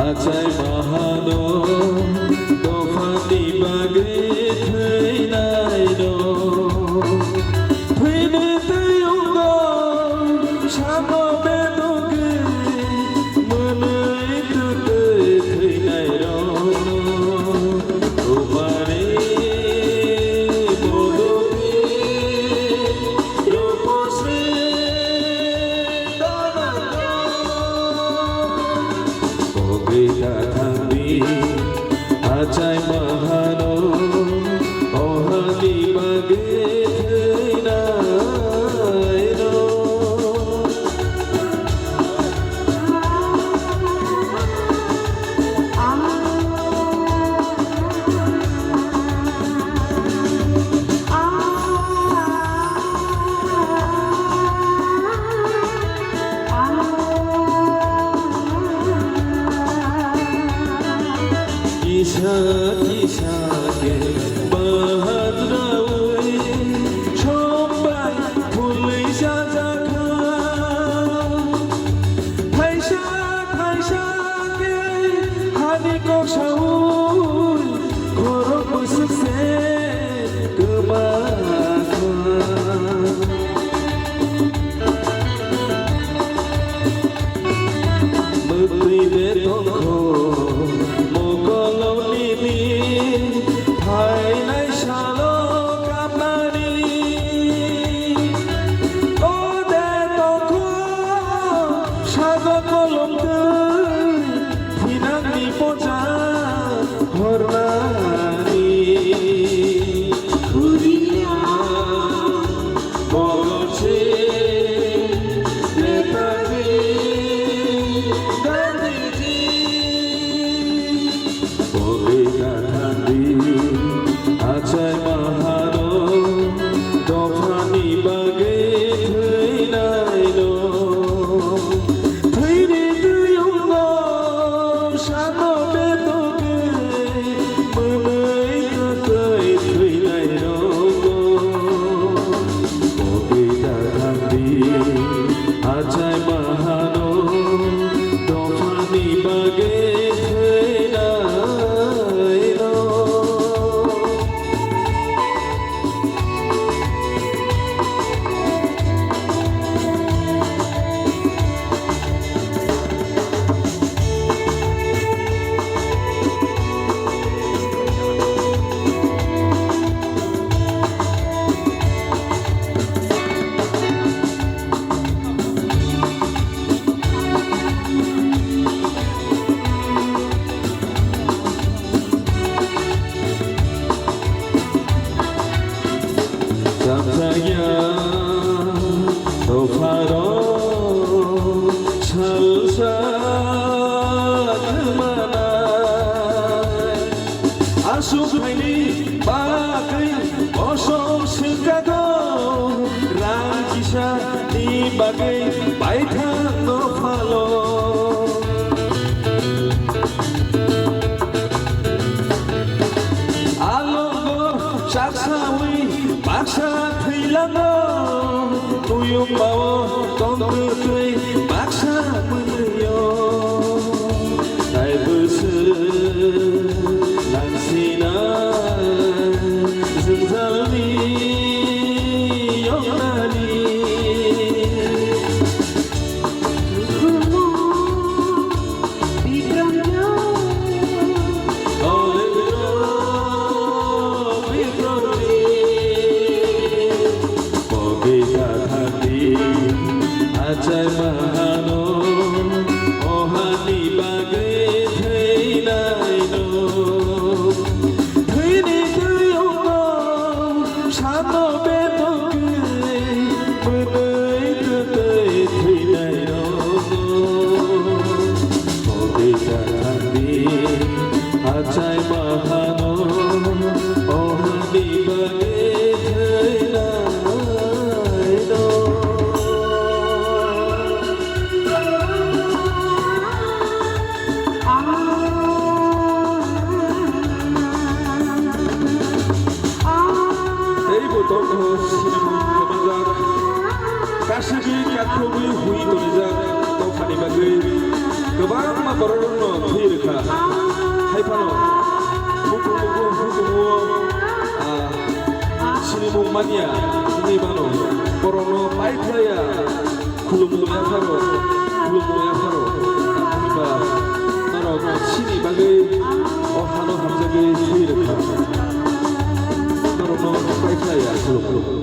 আচাই মাহানো দফানি বাগে থৈনাই নো থৈনে তৈঙ্গ সানো বেদগে মনৈ তুতে থৈনাই রনো তোমারে বদবে রূপসে কবিতা থামি আচাই মাহানো অহালি বাগে থৈনাই নো কিসা কিসাকে বাহাদুরাওয়ে সবাই ফুলেই সাজাখা ফাইসা ফাইসাকে হানি কসাউল ঘরক বসুকসে গোমাখা মৃত্যুই বেদনখ ভাইনাই শালো কামনানি ও দে তখন সাগ কলম ফিনানি পচা হরনানি ঘুরিয়া বলছে নেতাজি গান্ধীজি কবিতা ঠান্ডি আচাই মাহানো দফানি বাগে থৈনাই নো থৈনে তৈঙ্গ সানো বেদগে মনৈ তুতে থৈনাই রনো কবিতা ঠান্ডি আচাই মাহানো দফানি বাগে থৈনাই no Samsaya Tofaro Salsa Kemanai Asuk haini bagai Osong sekado Rangkisa di bagai Baithang Tofalo Alongo Saksawi Baksa thailango tuyung bawo tongku tui baksa menyo dai besu langsina zengzalni yonani kumu bidramnya আচাই गोबां माबारावनो थैरोखा खायफानो हुकुमु सिनिमुं मानिया नैबानो बर'नो पाइथाया खुलुमुया pharaoh आंनिबा नर सिनि बागै अहानो हामजागै थैरोखा बर'नो पाइथाया खुलुमु